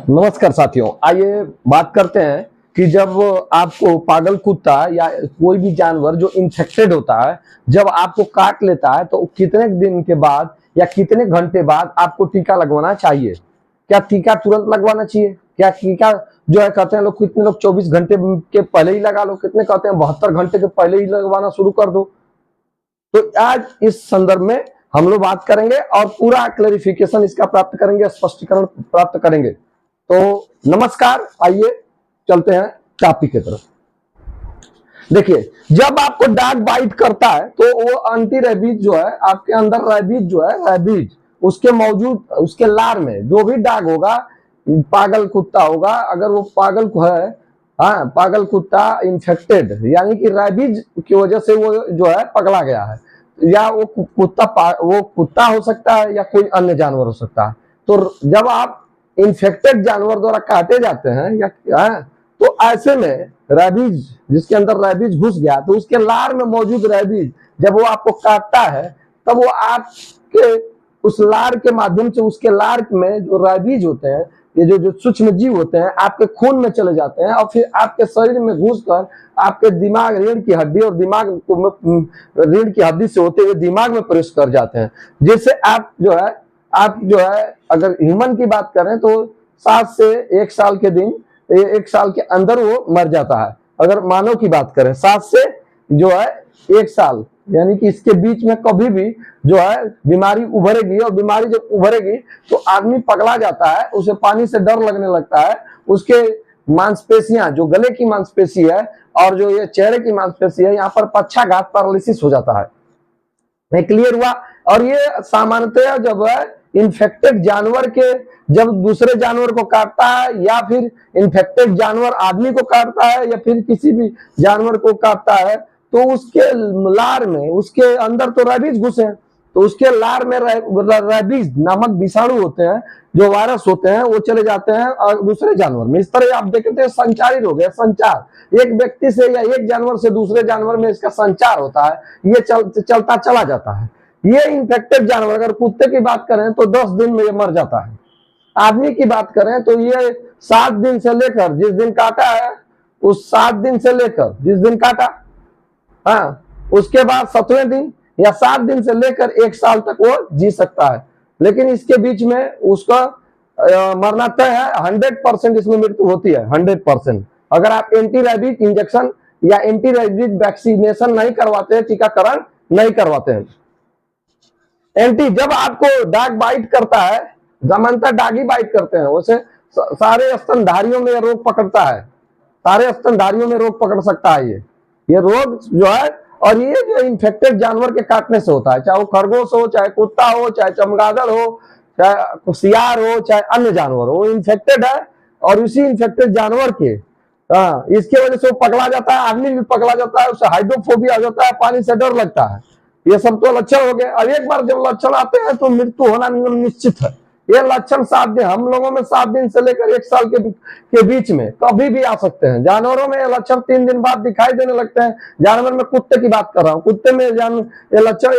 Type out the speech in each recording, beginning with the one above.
नमस्कार साथियों, आइए बात करते हैं कि जब आपको पागल कुत्ता या कोई भी जानवर जो इन्फेक्टेड होता है, जब आपको काट लेता है तो कितने दिन के बाद या कितने घंटे बाद आपको टीका लगवाना चाहिए। क्या टीका तुरंत लगवाना चाहिए? क्या टीका जो है कहते हैं लोग, कितने लोग 24 घंटे के पहले ही लगा लो, कितने कहते हैं 72 घंटे के पहले ही लगवाना शुरू कर दो। तो आज इस संदर्भ में हम लोग बात करेंगे और पूरा क्लैरिफिकेशन इसका प्राप्त करेंगे, स्पष्टीकरण प्राप्त करेंगे। तो नमस्कार, आइए चलते हैं टॉपिक की तरफ। देखिए, जब आपको डॉग बाइट करता है तो वो एंटी रेबीज जो है आपके अंदर, रेबीज जो है, रेबीज उसके मौजूद, उसके लार में जो भी डॉग होगा, पागल कुत्ता होगा, अगर वो पागल है, हाँ, पागल कुत्ता इन्फेक्टेड यानी कि रेबीज की वजह से वो जो है पगला गया है, या वो कुत्ता हो सकता है या कोई अन्य जानवर हो सकता है। तो जब आप इन्फेक्टेड जानवर द्वारा काटे जाते हैं या तो ऐसे में रेबीज, जिसके अंदर रेबीज घुस गया, तो उसके लार में मौजूद रेबीज जब वो आपको काटता है तब वो आपके उस लार के माध्यम से, उसके लार में जो रेबीज होते हैं, ये जो सूक्ष्म जीव होते हैं, आपके खून में चले जाते हैं और फिर आपके शरीर में घुसकर आपके दिमाग, रीढ़ की हड्डी और दिमाग को, रीढ़ की हड्डी से होते हुए दिमाग में प्रवेश कर जाते हैं। जैसे आप जो है अगर ह्यूमन की बात करें तो 7 से 1 साल के दिन, 1 साल के अंदर वो मर जाता है। अगर मानव की बात करें 7 से जो है 1 साल, यानी कि इसके बीच में कभी भी जो है बीमारी उभरेगी, और बीमारी जब उभरेगी तो आदमी पगला जाता है, उसे पानी से डर लगने लगता है, उसके मांसपेशियां, जो गले की मांसपेशी है और जो ये चेहरे की मांसपेशी है, यहाँ पर पक्षाघात पैरालिसिस हो जाता है। क्लियर हुआ? और ये सामान्यतः जब इन्फेक्टेड जानवर के, जब दूसरे जानवर को काटता है, या फिर इन्फेक्टेड जानवर आदमी को काटता है, या फिर किसी भी जानवर को काटता है, तो उसके लार में, उसके अंदर तो रेबीज घुसे, तो उसके लार में रेबीज नामक विषाणु होते हैं, जो वायरस होते हैं, वो चले जाते हैं और दूसरे जानवर में। इस तरह आप देखते हैं संचारित हो गया, संचार एक व्यक्ति से या एक जानवर से दूसरे जानवर में इसका संचार होता है, ये चलता चला जाता है। ये इन्फेक्टेड जानवर, अगर कुत्ते की बात करें तो 10 दिन में ये मर जाता है। आदमी की बात करें तो ये 7 दिन से लेकर, जिस दिन काटा है उस 7 दिन से लेकर जिस दिन काटा, हाँ, उसके बाद 7वें दिन या 7 दिन से लेकर 1 साल तक वो जी सकता है। लेकिन इसके बीच में उसका मरना तय है। 100% इसमें मृत्यु होती है, 100%। अगर आप एंटी रेबीज इंजेक्शन या एंटी रेबीज वैक्सीनेशन नहीं करवाते हैं, टीकाकरण नहीं करवाते हैं। जब आपको डॉग बाइट करता है, सामान्यतः डॉगी बाइट करते हैं, वैसे सारे स्तनधारियों में रोग पकड़ता है, सारे स्तनधारियों में रोग पकड़ सकता है ये रोग जो है। और ये जो इन्फेक्टेड जानवर के काटने से होता है, चाहे वो खरगोश हो, चाहे कुत्ता हो, चाहे चमगादड़ हो, चाहे सियार हो, चाहे अन्य जानवर हो, इन्फेक्टेड है। और उसी इन्फेक्टेड जानवर के इसके वजह से वो पगला जाता है, आदमी भी पगला जाता है, उसे हाइड्रोफोबिया हो जाता है, पानी से डर लगता है। ये सब तो लक्षण हो गए। और एक बार जब लक्षण आते हैं तो मृत्यु होना निश्चित है। ये लक्षण 7 दिन, हम लोगों में 7 दिन से लेकर 1 साल के बीच में कभी भी आ सकते हैं। जानवरों में ये लक्षण 3 दिन बाद दिखाई देने लगते हैं। जानवर में कुत्ते की बात कर रहा हूँ, कुत्ते में ये लक्षण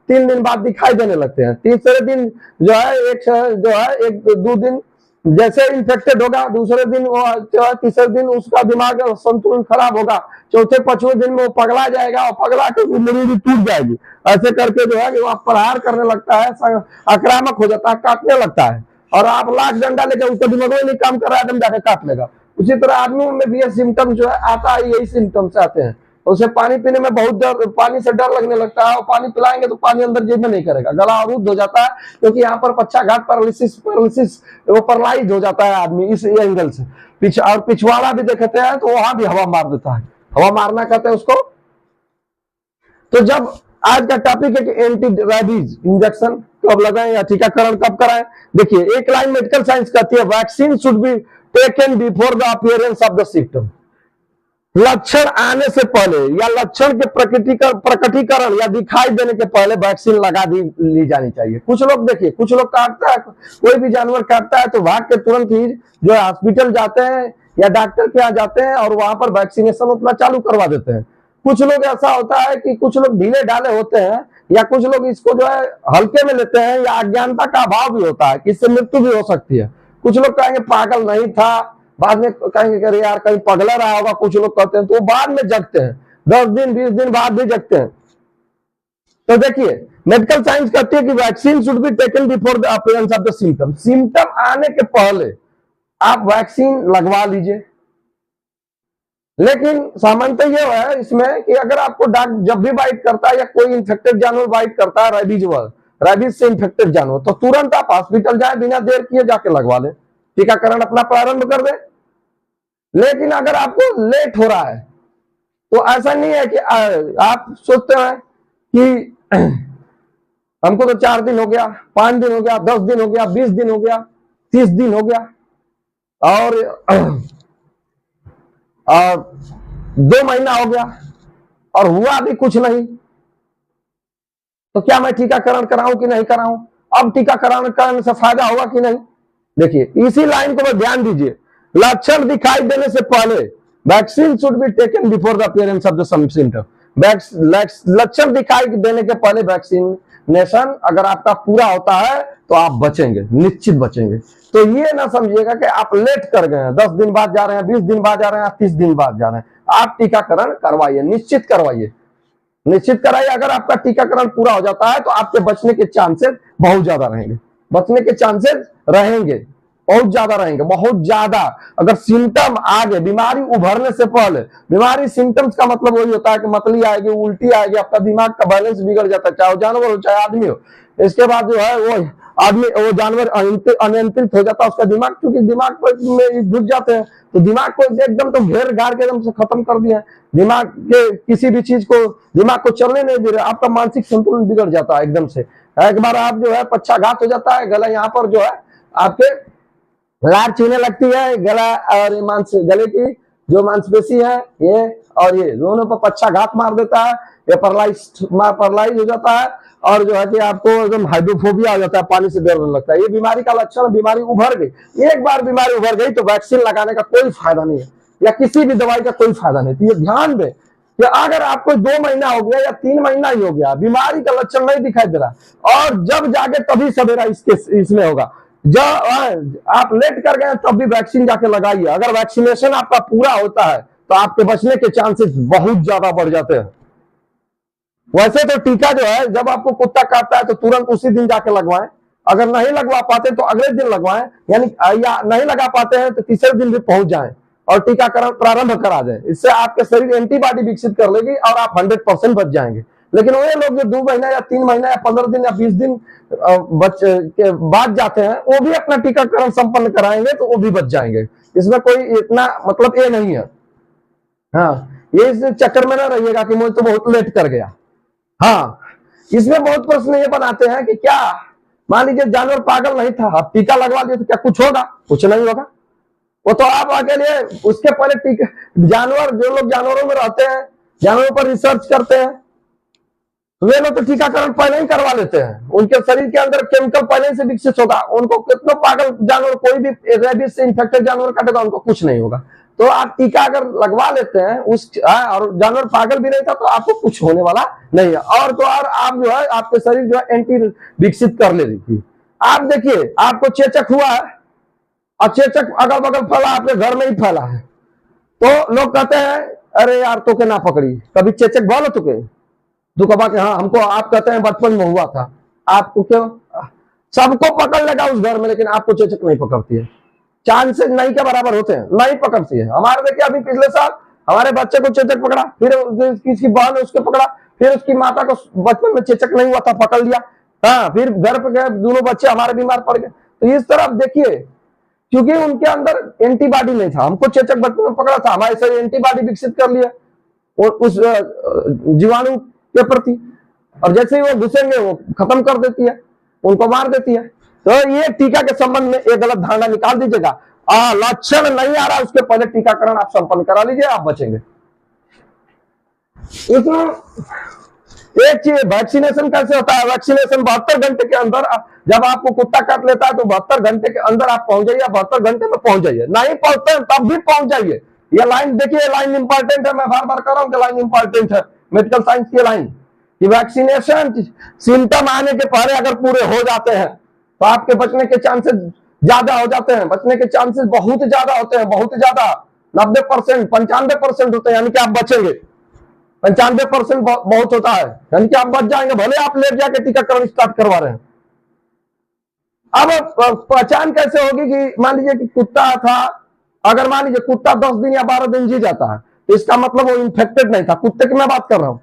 3 दिन बाद दिखाई देने लगते हैं। तीसरे दिन जो है 1-2 दिन जैसे इन्फेक्टेड होगा, दूसरे दिन वो, तीसरे दिन उसका दिमाग संतुलन खराब होगा, चौथे 5वें दिन में वो पगला जाएगा और पगला के मुंडी टूट जाएगी। ऐसे करके जो है वो प्रहार करने लगता है, आक्रामक हो जाता है, काटने लगता है। और आप लाख डंडा लेकर, उसका दिमाग नहीं काम कर रहा है, एकदम जाके काट लेगा। उसी तरह आदमियों में भी ये सिम्टम जो है आता है, यही सिम्टम्स आते हैं। उसे पानी पीने में बहुत डर, पानी से डर लगने लगता है, और पानी पिलाएंगे तो पानी अंदर जेब में नहीं करेगा, गला अवरुद्ध हो जाता है, क्योंकि यहाँ पर पक्षाघात पैरालिसिस वो पैरालाइज हो जाता है आदमी इस एंगल से। और पिछवाड़ा भी देखते हैं तो वहां भी हवा मार देता है, हवा मारना कहते हैं उसको। तो जब आज का टॉपिक है कि एंटी रेबीज इंजेक्शन कब लगाएं या टीकाकरण कब कराएं। देखिए, एक लाइन मेडिकल साइंस कहती है, vaccine should be taken before the appearance of the symptom. लक्षण आने से पहले या लक्षण के प्रकटीकरण या दिखाई देने के पहले वैक्सीन लगा ली जानी चाहिए। कुछ लोग देखिए, कुछ लोग काटता है, कोई भी जानवर काटता है तो भाग के तुरंत ही जो है हॉस्पिटल जाते हैं या डॉक्टर के यहाँ जाते हैं और वहां पर वैक्सीनेशन अपना चालू करवा देते हैं। कुछ लोग ऐसा होता है कि कुछ लोग ढीले ढाले होते हैं, या कुछ लोग इसको जो है हल्के में लेते हैं, या अज्ञानता का अभाव भी होता है कि इससे मृत्यु भी हो सकती है। कुछ लोग कहेंगे पागल नहीं था, बाद में कहेंगे अरे यार कहीं पगला रहा होगा, कुछ लोग कहते हैं, तो वो बाद में जगते हैं, 10 दिन 20 दिन बाद भी जगते हैं। तो देखिए मेडिकल साइंस कहती है कि vaccine should be taken before the appearance of the symptom. Symptom आने के पहले आप वैक्सीन लगवा लीजिए। लेकिन सामान्यतः ये है इसमें कि अगर आपको डॉग जब भी बाइट करता है या कोई इन्फेक्टेड जानवर बाइट करता है, रेबीज से इन्फेक्टेड जानवर, तो तुरंत आप हॉस्पिटल जाए, बिना देर किए जाके लगवा लें, टीकाकरण अपना प्रारंभ कर दें। लेकिन अगर आपको लेट हो रहा है तो ऐसा नहीं है कि आप सोचते हैं कि हमको तो 4 दिन हो गया, 5 दिन हो गया, 10 दिन हो गया, 20 दिन हो गया, 30 दिन हो गया और 2 महीना हो गया और हुआ भी कुछ नहीं, तो क्या मैं टीकाकरण कराऊं कि नहीं कराऊं? अब टीकाकरण कराने से फायदा होगा कि नहीं? देखिए इसी लाइन को ध्यान दीजिए। लक्षण दिखाई देने से पहले vaccine should be taken before the appearance of the symptom. लक्षण दिखाई देने के पहले वैक्सीनेशन अगर आपका पूरा होता है तो आप बचेंगे, निश्चित बचेंगे। तो ये ना समझिएगा कि आप लेट कर गए हैं, 10 दिन बाद जा रहे हैं, 20 दिन बाद जा रहे हैं, 30 दिन बाद जा रहे हैं। आप टीकाकरण करवाइए, निश्चित करवाइए, निश्चित कराइए। अगर आपका टीकाकरण पूरा हो जाता है तो आपके बचने के चांसेस बहुत ज्यादा रहेंगे, बचने के चांसेस रहेंगे, बहुत ज्यादा रहेंगे, बहुत ज्यादा। अगर सिम्टम आ गए बीमारी उभरने से पहले, बीमारी सिम्टम्स का मतलब वही होता है कि मतली आएगी, उल्टी आएगी, आपका दिमाग का बैलेंस बिगड़ जाता है, चाहे वो जानवर हो चाहे आदमी हो। इसके बाद जो है वो आदमी, वो जानवर अनियंत्रित हो जाता है, उसका दिमाग, क्योंकि दिमाग में घुस जाते हैं तो दिमाग को एकदम तो घेर घार के एकदम से खत्म कर दिया। दिमाग के किसी भी चीज को, दिमाग को चलने नहीं दे रहे, आपका मानसिक संतुलन बिगड़ जाता है एकदम से। एक बार आप जो है पक्षाघात हो जाता है, गला यहाँ पर जो है आपके लार चूने लगती है, गला और गले की जो मांसपेशी है ये और ये दोनों पर पक्षाघात मार देता है, ये पैरालाइज हो जाता है, और जो है कि आपको एकदम हाइड्रोफोबिया हो जाता है, पानी से डरने लगता है। ये बीमारी का लक्षण, बीमारी उभर गई। एक बार बीमारी उभर गई तो वैक्सीन लगाने का कोई फायदा नहीं है, या किसी भी दवाई का कोई फायदा नहीं। तो ये ध्यान दें कि अगर आपको 2 महीना हो गया या 3 महीना ही हो गया, बीमारी का लक्षण नहीं दिखाई दे रहा और जब जाके तभी सवेरा इसमें होगा, जब आप लेट कर गए तब भी वैक्सीन जाके लगाइए। अगर वैक्सीनेशन आपका पूरा होता है तो आपके बचने के चांसेस बहुत ज्यादा बढ़ जाते हैं। वैसे तो टीका जो है जब आपको कुत्ता काटता है तो तुरंत उसी दिन जाके लगवाएं, अगर नहीं लगवा पाते तो अगले दिन लगवाएं, यानी या नहीं लगा पाते हैं तो तीसरे दिन भी पहुंच जाएं और टीकाकरण प्रारंभ करा दें। इससे आपके शरीर एंटीबॉडी विकसित कर लेगी और आप 100% बच जाएंगे। लेकिन वो लोग जो 2 महीना या 3 महीना या 15 दिन या 20 दिन के बाद जाते हैं, वो भी अपना टीकाकरण संपन्न कराएंगे तो वो भी बच जाएंगे। इसमें कोई इतना मतलब ये नहीं है। हाँ, ये इस चक्कर में ना रहिएगा कि मुझे तो बहुत लेट कर गया। हाँ, इसमें बहुत प्रश्न ये बनाते हैं कि क्या मान लीजिए जानवर पागल नहीं था, आप टीका लगवा दिए तो क्या कुछ होगा? कुछ नहीं होगा। वो तो आप अकेले उसके पहले टीका, जानवर, जो लोग जानवरों में रहते हैं, जानवरों पर रिसर्च करते हैं, वे लोग तो टीकाकरण पहले ही करवा लेते हैं। उनके शरीर के अंदर केमिकल पहले से विकसित होगा। उनको कितना पागल जानवर, कोई भी रेबीज से इन्फेक्टेड जानवर काटेगा उनको कुछ नहीं होगा। तो आप टीका अगर लगवा लेते हैं और जानवर पागल भी नहीं था तो आपको कुछ होने वाला नहीं है। और तो और आप जो है आपके शरीर जो है एंटी विकसित कर ले रही थी। आप देखिए आपको चेचक हुआ है और चेचक अगल बगल फैला, आपके घर में ही फैला है, तो लोग कहते हैं अरे यार तो के ना पकड़ी, कभी चेचक बोलो तो के तो कहा कि हाँ हमको, आप कहते हैं बचपन में हुआ था, आपको क्यों? सबको पकड़ लेगा उस घर में, लेकिन आपको चेचक नहीं पकड़ती है। चांसेस नहीं के बराबर होते हैं, नहीं पकड़ती है। हमारे देखिए अभी पिछले साल हमारे बच्चे को चेचक पकड़ा, फिर किसी बहन ने उसको पकड़ा, फिर उसकी माता को बचपन में चेचक नहीं हुआ था, पकड़ लिया। हाँ, फिर घर पे गए, दोनों बच्चे हमारे बीमार पड़ गए। तो इस तरफ देखिए, क्योंकि उनके अंदर एंटीबॉडी नहीं था। हमको चेचक बचपन में पकड़ा था, हमारे शरीर एंटीबॉडी विकसित कर लिया और उस जीवाणु के प्रति, और जैसे ही वो घुसेंगे वो खत्म कर देती है, उनको मार देती है। तो ये टीका के संबंध में एक गलत धारणा निकाल दीजिएगा। लक्षण नहीं आ रहा उसके पहले टीकाकरण आप संपन्न करा लीजिए, आप बचेंगे। इसमें एक चीज, वैक्सीनेशन कैसे होता है? वैक्सीनेशन 72 घंटे के अंदर, जब आपको कुत्ता काट लेता है तो 72 घंटे के अंदर आप पहुंच जाइए, 72 घंटे में पहुंच जाइए। नहीं पहुंचते तब भी पहुंच जाइए। ये लाइन देखिए, लाइन इंपॉर्टेंट है, मैं बार बार कर रहा हूं कि लाइन इंपॉर्टेंट है, मेडिकल साइंस की लाइन। कि वैक्सीनेशन सिम्टम आने के पहले अगर पूरे हो जाते हैं तो आपके बचने के चांसेस ज्यादा हो जाते हैं, बचने के चांसेस बहुत ज्यादा होते हैं, बहुत ज्यादा 90%, 95% होते हैं, यानी कि आप बचेंगे। 95% बहुत होता है, यानी कि आप बच जाएंगे, भले आप ले जाके टीकाकरण स्टार्ट करवा रहे हैं। अब पहचान कैसे होगी कि मान लीजिए कि कुत्ता था, अगर मान लीजिए कुत्ता 10 दिन या 12 दिन जी जाता है तो इसका मतलब वो इन्फेक्टेड नहीं था। कुत्ते की मैं बात कर रहा हूं।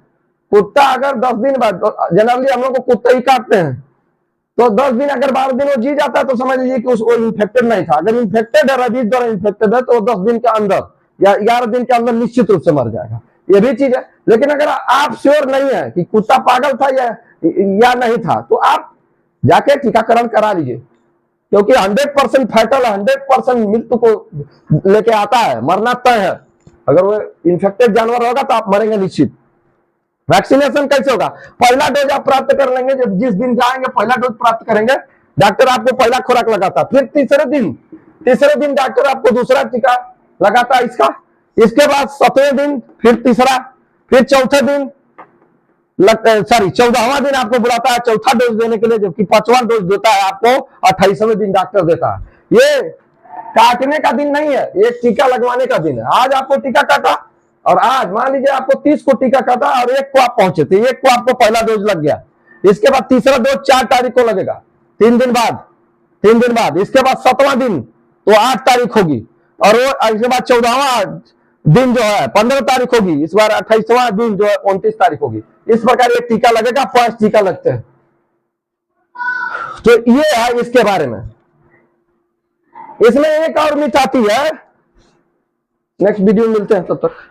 कुत्ता अगर 10 दिन बाद, जनरली हम लोग को कुत्ते ही काटते हैं, तो 10 दिन अगर 12 दिन वो जी जाता है तो समझ लीजिए कि उसको इन्फेक्टेड नहीं था। अगर इन्फेक्टेड है, रेबीज द्वारा इन्फेक्टेड है, तो 10 दिन के अंदर या 11 दिन के अंदर निश्चित रूप से मर जाएगा। ये भी चीज है। लेकिन अगर आप श्योर नहीं है कि कुत्ता पागल था या नहीं था, तो आप जाके टीकाकरण करा लीजिए, क्योंकि 100% फैटल, 100% मृत्यु को लेके आता है, मरना तय है। अगर वो इन्फेक्टेड जानवर होगा तो आप मरेंगे निश्चित। वैक्सीनेशन कैसे होगा? पहला डोज आप प्राप्त कर लेंगे, जब जिस दिन जाएंगे पहला डोज प्राप्त करेंगे, डॉक्टर आपको पहला खुराक लगाता, फिर तीसरे दिन डॉक्टर आपको दूसरा टीका लगाता इसका, इसके बाद 7वें दिन फिर तीसरा, फिर चौथे दिन, सॉरी 14वां दिन आपको बुलाता है चौथा डोज देने के लिए, जबकि 5वां डोज देता है आपको 28वें दिन डॉक्टर देता है। ये काटने का दिन नहीं है, ये टीका लगवाने का दिन है। आज आपको टीका काटा और आज मान लीजिए आपको 30 को टीका काटा और 1 को आप पहुंचे थे, 1 को आपको पहला डोज लग गया, इसके बाद तीसरा डोज 4 तारीख को लगेगा, 3 दिन बाद, इसके बाद 7वां दिन तो 8 तारीख होगी, और वो इसके बाद 14वां दिन जो है 15 तारीख होगी, इस बार 28वां दिन जो है 29 तारीख होगी। इस प्रकार ये टीका लगेगा, 5 टीका लगते हैं। तो ये है इसके बारे में। इसमें एक और मिथ आती है, नेक्स्ट वीडियो में मिलते हैं, तब तक।